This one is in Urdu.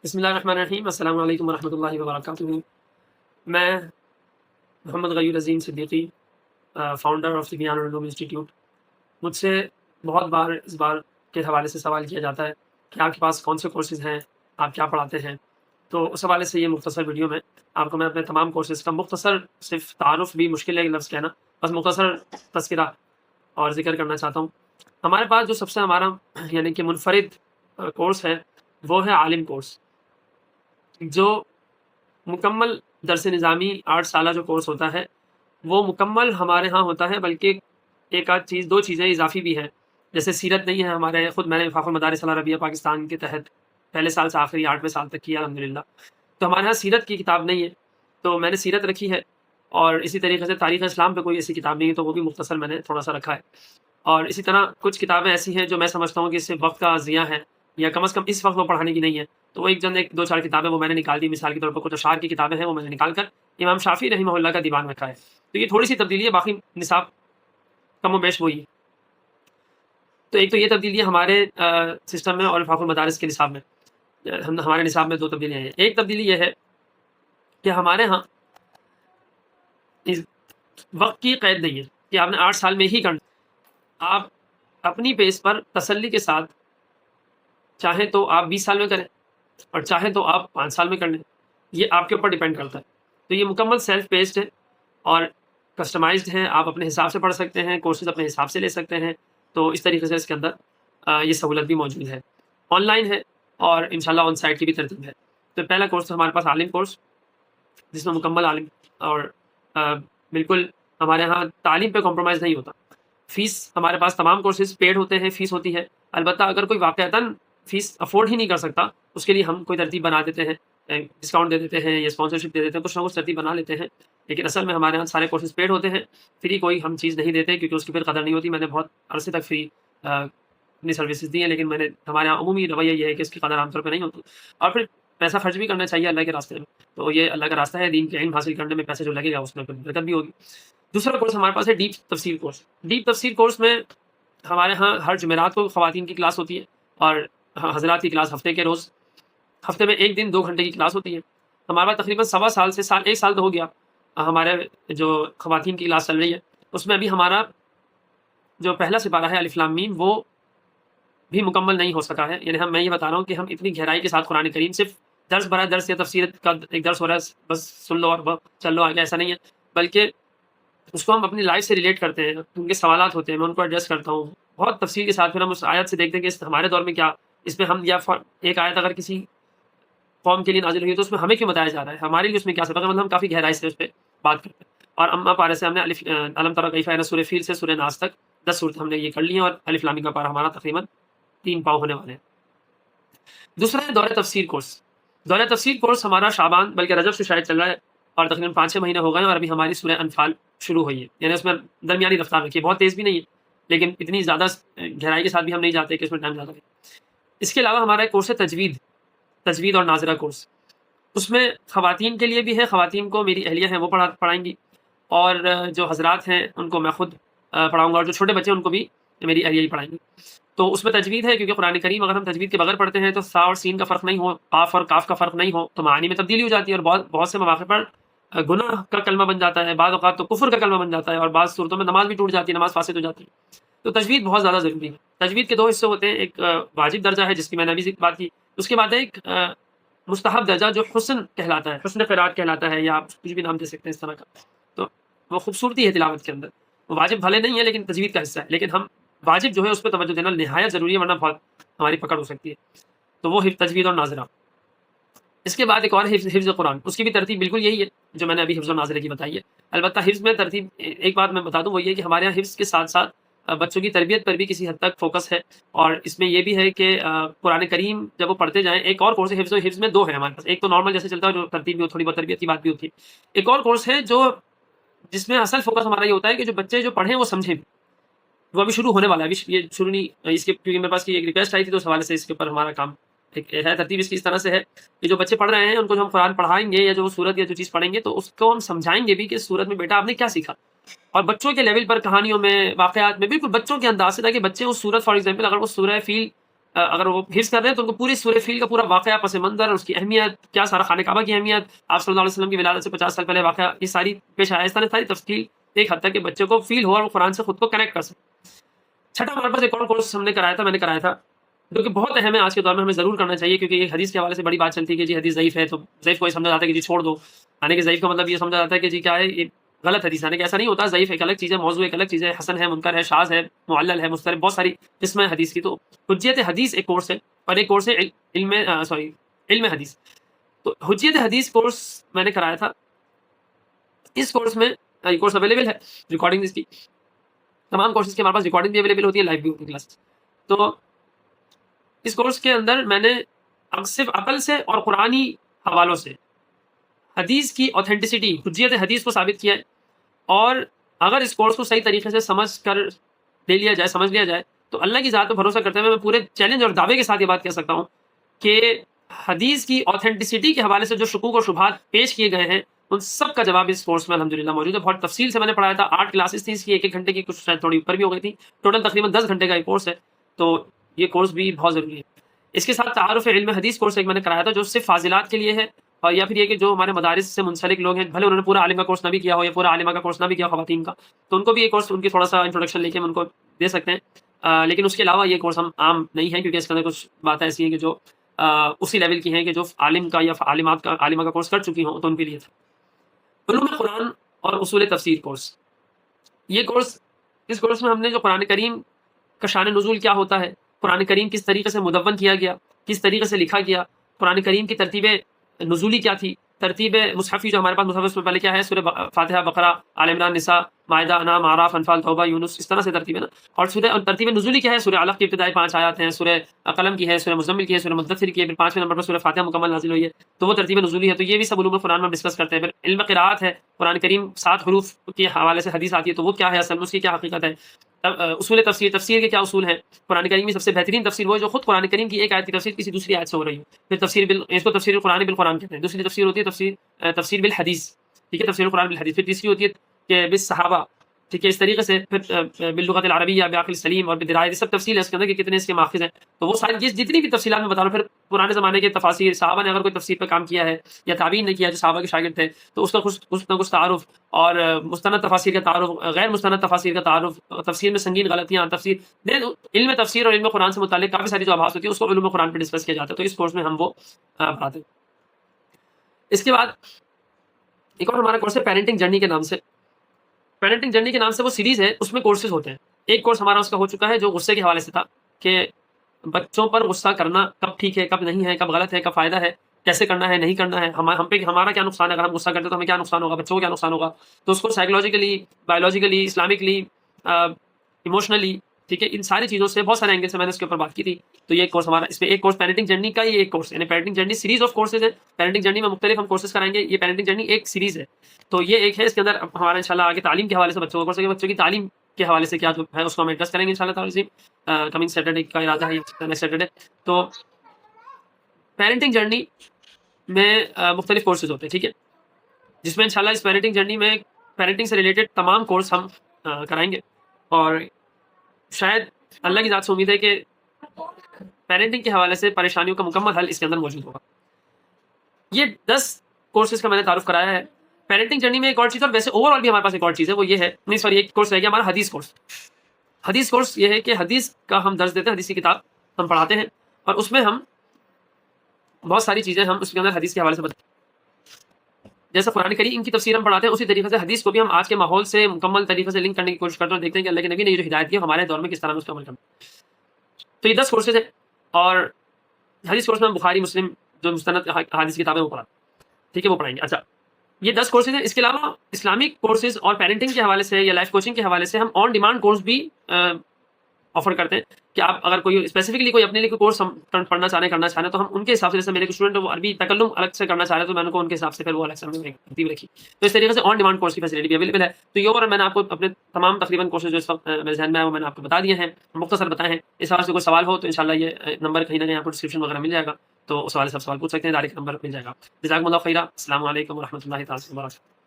بسم اللہ الرحمن الرحیم، السلام علیکم ورحمۃ اللہ وبرکاتہ۔ میں محمد غیور عظیم صدیقی، فاؤنڈر آف دی بیان علوم انسٹیٹیوٹ۔ مجھ سے بہت بار اس بار کے حوالے سے سوال کیا جاتا ہے کہ آپ کے پاس کون سے کورسز ہیں، آپ کیا پڑھاتے ہیں۔ تو اس حوالے سے یہ مختصر ویڈیو میں آپ کو میں اپنے تمام کورسز کا مختصر، صرف تعارف بھی مشکل ہے لفظ کہنا، بس مختصر تذکرہ اور ذکر کرنا چاہتا ہوں۔ ہمارے پاس جو سب سے ہمارا یعنی کہ منفرد کورس ہے وہ ہے عالم کورس، جو مکمل درس نظامی 8 سالہ جو کورس ہوتا ہے وہ مکمل ہمارے ہاں ہوتا ہے، بلکہ ایک آدھ چیز، 2 چیزیں اضافی بھی ہیں۔ جیسے سیرت نہیں ہے ہمارے، خود میں نے وفاق المدارس العربیہ پاکستان کے تحت پہلے سال سے آخری 8ویں سال تک کیا الحمدللہ، تو ہمارے یہاں سیرت کی کتاب نہیں ہے، تو میں نے سیرت رکھی ہے، اور اسی طریقے سے تاریخ اسلام پہ کوئی ایسی کتاب نہیں ہے، تو وہ بھی مختصر میں نے تھوڑا سا رکھا ہے۔ اور اسی طرح کچھ کتابیں ایسی ہیں جو میں سمجھتا ہوں کہ اس سے وقت کا ضیاع ہے، یا کم از کم اس وقت وہ پڑھانے کی نہیں ہے، تو وہ ایک 2-4 کتابیں وہ میں نے نکال دی۔ مثال کے طور پر کچھ اشعار کی کتابیں ہیں، وہ میں نے نکال کر امام شافعی رحمہ اللہ کا دیوان رکھا ہے۔ تو یہ تھوڑی سی تبدیلی ہے، باقی نصاب کم و بیش وہی ہے۔ تو ایک تو یہ تبدیلی ہے ہمارے سسٹم میں، اور وفاق المدارس کے نصاب میں ہمارے نصاب میں 2 تبدیلیاں ہیں۔ ایک تبدیلی یہ ہے کہ ہمارے ہاں وقت کی قید نہیں ہے کہ آپ نے 8 سال میں ہی کرنا، آپ اپنی پیس پر تسلی کے ساتھ چاہیں تو آپ 20 سال میں کریں، اور چاہیں تو آپ 5 سال میں کر لیں، یہ آپ کے اوپر ڈیپینڈ کرتا ہے۔ تو یہ مکمل سیلف بیسڈ ہے اور کسٹمائزڈ ہے، آپ اپنے حساب سے پڑھ سکتے ہیں، کورسز اپنے حساب سے لے سکتے ہیں۔ تو اس طریقے سے اس کے اندر یہ سہولت بھی موجود ہے، آن لائن ہے اور انشاءاللہ آن سائٹ کی بھی ترتیب ہے۔ تو پہلا کورس تو ہمارے پاس عالم کورس، جس میں مکمل عالم، اور بالکل ہمارے ہاں تعلیم پہ کمپرومائز نہیں ہوتا۔ فیس ہمارے پاس تمام کورسز پیڈ ہوتے ہیں، فیس ہوتی ہے، البتہ اگر کوئی واقعتاً فیس افورڈ ہی نہیں کر سکتا، اس کے لیے ہم کوئی ترتیب بنا دیتے ہیں، ڈسکاؤنٹ دے دیتے ہیں یا اسپانسرشپ دے دیتے ہیں، کچھ نہ کچھ ترتیب بنا لیتے ہیں۔ لیکن اصل میں ہمارے یہاں سارے کورسز پیڈ ہوتے ہیں، فری کوئی ہم چیز نہیں دیتے، کیونکہ اس کی پھر قدر نہیں ہوتی۔ میں نے بہت عرصے تک فری اپنی سروسز دی ہیں، لیکن ہمارے یہاں عمومی رویہ یہ ہے کہ اس کی قدر عام طور پہ نہیں ہوتی، اور پھر پیسہ خرچ بھی کرنا چاہیے اللہ کے راستے میں۔ تو یہ اللہ کا راستہ ہے، دین کے علم حاصل کرنے میں پیسے جو لگے گا اس میں برکت بھی ہوگی۔ دوسرا کورس ہمارے پاس ہے ڈیپ تفسیر کورس۔ ڈیپ تفسیر کورس میں ہمارے ہاں ہر جمعرات کو خواتین کی کلاس ہوتی ہے، اور حضرات کی کلاس ہفتے کے روز، ہفتے میں 1 دن 2 گھنٹے کی کلاس ہوتی ہے۔ ہمارے پاس تقریباً 1.25 سال سے 1 سال تو ہو گیا ہمارے جو خواتین کی کلاس چل رہی ہے، اس میں ابھی ہمارا جو پہلا سپارہ ہے الف لام میم، وہ بھی مکمل نہیں ہو سکا ہے۔ یعنی میں یہ بتا رہا ہوں کہ ہم اتنی گہرائی کے ساتھ قرآن کریم صرف درس برائے درس یا تفسیر کا ایک درس ہو رہا ہے، بس سن لو اور چل لو آگے، ایسا نہیں ہے، بلکہ اس کو ہم اپنی لائف سے ریلیٹ کرتے ہیں، ان کے سوالات ہوتے ہیں، میں ان کو ایڈریس کرتا ہوں بہت تفصیل کے ساتھ۔ پھر ہم اس آیت سے دیکھتے ہیں کہ ہمارے دور میں کیا، اس میں ہم، یا ایک آیت اگر کسی قوم کے لیے نازل ہوئی ہے تو اس میں ہمیں کیوں بتایا جا رہا ہے، ہمارے لیے اس میں کیا سبق ہے، مطلب ہم کافی گہرائی سے اس پہ بات کرتے ہیں۔ اور اما پارے سے ہم نے علم تری کیف کان سورہ فیل سے سورہ ناس تک 10 صورتیں ہم نے یہ کر لی ہیں، اور الف لام میم کا پارہ ہمارا تقریباً 3 پاؤں ہونے والے ہیں۔ دوسرا ہے دورہ تفسیر کورس۔ دورہ تفسیر کورس ہمارا شعبان بلکہ رجب سے شاید چل رہا ہے، اور تقریباً 5-6 مہینے ہو گئے ہیں، اور ابھی ہماری سورہ انفال شروع ہوئی ہے۔ یعنی اس میں درمیانی رفتار رکھی ہے، بہت تیز بھی نہیں ہے، لیکن اتنی زیادہ گہرائی کے ساتھ بھی ہم نہیں جاتے کہ اس میں ٹائم زیادہ لگے۔ اس کے علاوہ ہمارا ایک کورس ہے تجوید اور ناظرہ کورس۔ اس میں خواتین کے لیے بھی ہے، خواتین کو میری اہلیہ ہیں وہ پڑھائیں گی، اور جو حضرات ہیں ان کو میں خود پڑھاؤں گا، اور جو چھوٹے بچے ہیں ان کو بھی میری اہلیہ ہی پڑھائیں گی۔ تو اس میں تجوید ہے، کیونکہ قرآن کریم اگر ہم تجوید کے بغیر پڑھتے ہیں تو سا اور سین کا فرق نہیں ہو، قاف اور کاف کا فرق نہیں ہو، تو معانی میں تبدیلی ہو جاتی ہے، اور بہت سے مواقع پر گناہ کا کلمہ بن جاتا ہے، بعض اوقات تو کفر کا کلمہ بن جاتا ہے، اور بعض صورتوں میں نماز بھی ٹوٹ جاتی ہے، نماز فاسد ہو جاتی ہے۔ تو تجوید بہت زیادہ ضروری ہے۔ تجوید کے 2 حصے ہوتے ہیں، ایک واجب درجہ ہے جس کی میں نے ابھی بات کی، اس کے بعد ایک مستحب درجہ جو حسن کہلاتا ہے، حسن قرات کہلاتا ہے، یا آپ کچھ بھی نام دے سکتے ہیں اس طرح کا۔ تو وہ خوبصورتی ہے تلاوت کے اندر، وہ واجب بھلے نہیں ہے لیکن تجوید کا حصہ ہے، لیکن ہم واجب جو ہے اس پہ توجہ دینا نہایت ضروری ہے، ورنہ بہت ہماری پکڑ ہو سکتی ہے۔ تو وہ تجوید اور ناظرہ۔ اس کے بعد ایک اور حفظ قرآن، اس کی بھی ترتیب بالکل یہی ہے جو میں نے ابھی حفظ و ناظرہ کی بتائی ہے۔ البتہ حفظ میں ترتیب ایک بات میں بتا دوں، وہ یہ کہ ہمارے یہاں حفظ کے ساتھ ساتھ بچوں کی تربیت پر بھی کسی حد تک فوکس ہے، اور اس میں یہ بھی ہے کہ قرآن کریم جب وہ پڑھتے جائیں، ایک اور کورس ہے حفظ میں 2 ہے ہمارے پاس، ایک تو نارمل جیسے چلتا ہے جو ترتیب بھی ہو، تھوڑی بہت تربیت کی بات بھی ہوتی ہے، ایک اور کورس ہے جس میں اصل فوکس ہمارا یہ ہوتا ہے کہ جو بچے جو پڑھیں وہ سمجھیں۔ وہ ابھی شروع ہونے والا ہے، ابھی یہ شروع نہیں، اس کے کیونکہ میرے پاس ایک ریکویسٹ آئی تھی، تو اس حوالے سے اس کے اوپر ہمارا کام ایک ہے۔ ترتیب اس کی اس طرح سے ہے کہ جو بچے پڑھ رہے ہیں ان کو جو ہم قرآن پڑھائیں گے، یا جو سورت یا جو چیز پڑھیں گے، تو اس کو ہم سمجھائیں گے بھی کہ سورت میں بیٹا آپ نے کیا سیکھا، اور بچوں کے لیول پر کہانیوں میں، واقعات میں، بالکل بچوں کے انداز سے، تاکہ بچے اس سورت، فار ایگزامپل اگر وہ سورہ فیل اگر وہ حفظ کر رہے ہیں تو ان کو پوری سورہ فیل کا پورا واقعہ، پس منظر، اس کی اہمیت کیا، سارا خانہ کعبہ کی اہمیت، آپ صلی اللہ علیہ وسلم کی ولادت سے 50 سال پہلے واقعہ، یہ ساری پیش آیا، اس طرح ساری تفصیل ایک حد تک کہ بچے کو فیل ہو اور وہ قرآن سے خود کو کنیکٹ کر سکے۔ چھٹا ہمارے پاس ایک اور کورس ہم نے کرایا تھا، میں نے کرایا تھا، جو کہ بہت اہم ہے آج کے دور میں، ہمیں ضرور کرنا چاہیے، کیونکہ یہ حدیث کے حوالے سے بڑی بات چلتی ہے کہ جی حدیث ضعیف ہے، تو ضعیف کو یہ سمجھا جاتا ہے کہ جی چھوڑ دو، یعنی کہ ضعیف کا مطلب یہ سمجھا جاتا ہے کہ جی کیا ہے، یہ غلط حدیث، یعنی کہ ایسا نہیں ہوتا، ضعیف ایک الگ چیز ہے، موضوع ایک الگ چیز ہے، حسن ہے، منکر ہے، شاذ ہے، معلل ہے، مضطرب، بہت ساری قسمیں ہیں حدیث کی۔ تو حجیت حدیث ایک کورس ہے، اور ایک کورس ہے علم حدیث۔ تو حجیت حدیث کورس میں نے کرایا تھا، اس کورس میں یہ کورس اویلیبل ہے، ریکارڈنگ اس کی، تمام کورسز کی ہمارے پاس ریکارڈنگ بھی اویلیبل ہوتی ہے، لائیو بھی ہوتی ہے کلاس۔ تو اس کورس کے اندر میں نے صرف عقل سے اور قرآنی حوالوں سے حدیث کی اوتھینٹسٹی، حجیت حدیث کو ثابت کیا ہے، اور اگر اس کورس کو صحیح طریقے سے سمجھ لیا جائے تو اللہ کی ذات پر بھروسہ کرتے ہوئے میں پورے چیلنج اور دعوے کے ساتھ یہ بات کہہ سکتا ہوں کہ حدیث کی اوتھینٹسٹی کے حوالے سے جو شکوک و شبہات پیش کیے گئے ہیں، ان سب کا جواب اس کورس میں الحمدللہ موجود ہے۔ بہت تفصیل سے میں نے پڑھایا تھا، 8 کلاسز تھیں اس کی، 1 گھنٹے کی، کچھ شاید تھوڑی اوپر بھی ہو گئی تھی، ٹوٹل تقریباً 10 گھنٹے کا یہ کورس ہے۔ تو یہ کورس بھی بہت ضروری ہے۔ اس کے ساتھ تعارف علم حدیث کورس ایک میں نے کرایا تھا، جو صرف فاضلات کے لیے ہے، اور یا پھر یہ کہ جو ہمارے مدارس سے منسلک لوگ ہیں، بھلے انہوں نے پورا عالم کا کورس نہ بھی کیا ہو یا پورا عالمہ کا کورس نہ بھی کیا ہو خواتین کا، تو ان کو بھی یہ کورس، ان کی تھوڑا سا انٹروڈکشن لے کے ہم ان کو دے سکتے ہیں۔ لیکن اس کے علاوہ یہ کورس ہم عام نہیں ہے، کیونکہ اس کے اندر کچھ باتیں ایسی ہیں کہ جو اسی لیول کی ہیں کہ جو عالم کا یا عالمہ کا کورس کر چکی ہوں، تو ان کے لیے تھا۔ علوم قرآن اور اصول تفسیر کورس، یہ کورس، اس کورس میں ہم نے جو قرآن کریم کا شان نزول کیا ہوتا ہے، قرآن کریم کس طریقے سے مدون کیا گیا، کس طریقے سے لکھا گیا، قرآن کریم کی ترتیب نزولی کیا تھی، ترتیب مصحفی جو ہمارے پاس مصحف میں پہلے کیا ہے، سورہ فاتحہ، بقرہ، آل عمران، نساء، مائدہ، انعام، اعراف، انفال، توبہ، یونس، اس طرح سے ترتیب ہے نا۔ اور ترتیب نزولی کیا ہے، سورہ علق کی ابتدائی 5 آیات ہیں، سورہ قلم کی ہے، سورہ مزمل کی ہے، سورہ مدثر کی ہے، پھر 5ویں نمبر پر سورہ فاتحہ مکمل نازل ہوئی ہے، تو وہ ترتیب نزولی ہے۔ تو یہ بھی سب علوم قرآن میں ہم ڈسکس کرتے ہیں۔ پھر علم قراءت ہے، قرآن کریم 7 حروف کے حوالے سے حدیث آتی ہے، تو وہ کیا ہے اصل میں، اس کی کیا حقیقت ہے۔ اصول تفسیر، تفسیر کے کیا اصول ہیں، قرآن کریم کی سب سے بہترین تفسیر وہ ہے جو خود قرآن کریم کی ایک آیت کی تفسیر کسی دوسری آیت سے ہو رہی ہو۔ پھر اس کو تفسیر القرآن بالقرآن کہتے ہیں۔ دوسری تفسیر ہوتی ہے تفسیر بالحدیث، ٹھیک ہے، تفسیر القرآن بالحدیث۔ پھر تیسری ہوتی ہے کہ بالصحابہ، ٹھیک ہے، اس طریقے سے۔ پھر باللغت العربیہ، بعقل سلیم اور بدرایت، سب تفصیل ہے اس کے اندر کہ کتنے اس کے ماخذ ہیں۔ تو وہ ساری جتنی بھی تفصیلات میں بتا رہا ہوں۔ پھر پرانے زمانے کے تفاسیر، صحابہ نے اگر کوئی تفسیر پہ کام کیا ہے یا تابعین نے کیا جو صحابہ کے شاگرد تھے، تو اس کا کچھ نہ کچھ تعارف، اور مستند تفاسیر کا تعارف، غیر مستند تفاسیر کا تعارف، تفسیر میں سنگین غلطیاں، علم تفسیر اور علم قرآن سے متعلق کافی ساری جو آبحاث ہوتی ہے، اس کو علوم قرآن پہ ڈسکس کیا جاتا ہے۔ تو اس کورس میں ہم وہ پڑھاتے ہیں۔ اس کے بعد ایک اور ہمارا کورس ہے پیرنٹنگ جرنی کے نام سے۔ پیرنٹنگ جرنی کے نام سے وہ سیریز ہے، اس میں کورسز ہوتے ہیں۔ ایک کورس ہمارا اس کا ہو چکا ہے جو غصے کے حوالے سے تھا، کہ بچوں پر غصہ کرنا کب ٹھیک ہے، کب نہیں ہے، کب غلط ہے، کب فائدہ ہے، کیسے کرنا ہے، نہیں کرنا ہے، ہم پہ ہمارا کیا نقصان ہے، اگر ہم غصہ کرتے تو ہمیں کیا نقصان ہوگا، بچوں کو کیا نقصان ہوگا۔ تو اس کو سائیکولوجیکلی، بایولوجیکلی، اسلامکلی، ایموشنلی، ٹھیک ہے، ان ساری چیزوں سے بہت سارے اینگل سے میں نے اس کے اوپر بات کی تھی۔ تو یہ کورس ہمارا، اس میں ایک کورس پیرنٹنگ جرنی کا، یہ ایک کورس، یعنی parenting journey series of courses ہے۔ پیرنٹنگ جرنی میں مختلف ہم کورسز کرائیں گے، یہ پیرنٹنگ جرنی ایک سیریز ہے۔ تو یہ ایک ہے، اس کے اندر ہمارا انشاءاللہ آگے تعلیم کے حوالے سے بچوں کو کورس ہے، بچوں کی تعلیم کے حوالے سے کیا جو ہے اس کو ہم ایڈریس کریں گے انشاءاللہ تعالی، کمنگ سیٹرڈے کا ارادہ ہے، نیکسٹ سیٹرڈے۔ تو پیرنٹنگ جرنی میں مختلف کورسز ہوتے ہیں، ٹھیک ہے، جس میں انشاءاللہ اس پیرنٹنگ جرنی میں پیرنٹنگ سے ریلیٹڈ تمام کورس ہم کرائیں گے، اور شاید اللہ کی ذات سے امید ہے کہ پیرنٹنگ کے حوالے سے پریشانیوں کا مکمل حل اس کے اندر موجود ہوگا۔ یہ 10 کورسز کا میں نے تعارف کرایا ہے۔ پیرنٹنگ جرنی میں ایک اور چیز، اور ویسے اوور آل بھی ہمارے پاس ایک اور چیز ہے، وہ یہ ہے، نہیں سوری، ایک کورس رہ گیا ہمارا حدیث کورس۔ حدیث کورس یہ ہے کہ حدیث کا ہم درس دیتے ہیں، حدیث کی کتاب ہم پڑھاتے ہیں، اور اس میں ہم بہت ساری چیزیں ہم اس کے اندر حدیث کے حوالے سے بتاتے ہیں۔ جیسے قرآن کریم کی تفسیر ہم پڑھاتے ہیں، اسی طریقے سے حدیث کو بھی ہم آج کے ماحول سے مکمل طریقے سے لنک کرنے کی کوشش کرتے ہیں، اور دیکھتے ہیں کہ اللہ کے نبی نے یہ جو ہدایت کی ہمارے دور میں کس طرح میں اس پر عمل کرنا۔ تو یہ 10 کورسز ہیں، اور حدیث کورس میں ہم بخاری، مسلم جو مستند حدیث کتابیں وہ پڑھاتے ہیں، ٹھیک ہے، وہ پڑھائیں گے۔ اچھا، یہ 10 کورسز ہیں۔ اس کے علاوہ اسلامک کورسز اور پیرنٹنگ کے حوالے سے یا لائف کوچنگ کے حوالے سے ہم آن ڈیمانڈ کورس بھی آفر کرتے ہیں، کہ آپ اگر کوئی اسپیسیفکلی کوئی اپنے لیے کوئی کورس ہم پڑھنا چاہتے ہیں، کرنا چاہتے ہیں، تو ہم ان کے حساب سے، جیسے میرے کچھ اسٹوڈنٹ وہ عربی تکلم الگ سے کرنا چاہ رہے ہیں، تو میں ان کو ان کے حساب سے پھر وہ الگ سے ترتیب رکھی۔ تو اس طریقے سے آن ڈیمانڈ کورس کی فیسلٹی بھی اویلیبل ہے۔ تو یہ اور میں نے آپ کو اپنے تمام تقریباً کورسز جو اس وقت میرے ذہن میں ہے وہ میں نے آپ کو بتا دیے ہیں، مختصر بتائے ہیں۔ اس حوالے سے کوئی سوال ہو تو انشاءاللہ یہ نمبر کہیں نہ کہیں آپ کو ڈسکرپشن وغیرہ مل جائے گا، تو اس حوالے سے آپ سوال پوچھ سکتے ہیں، ڈائریکٹ نمبر مل جائے گا۔ جزاکم اللہ خیرا، السلام علیکم ورحمۃ اللہ تعالی وبرکاتہ۔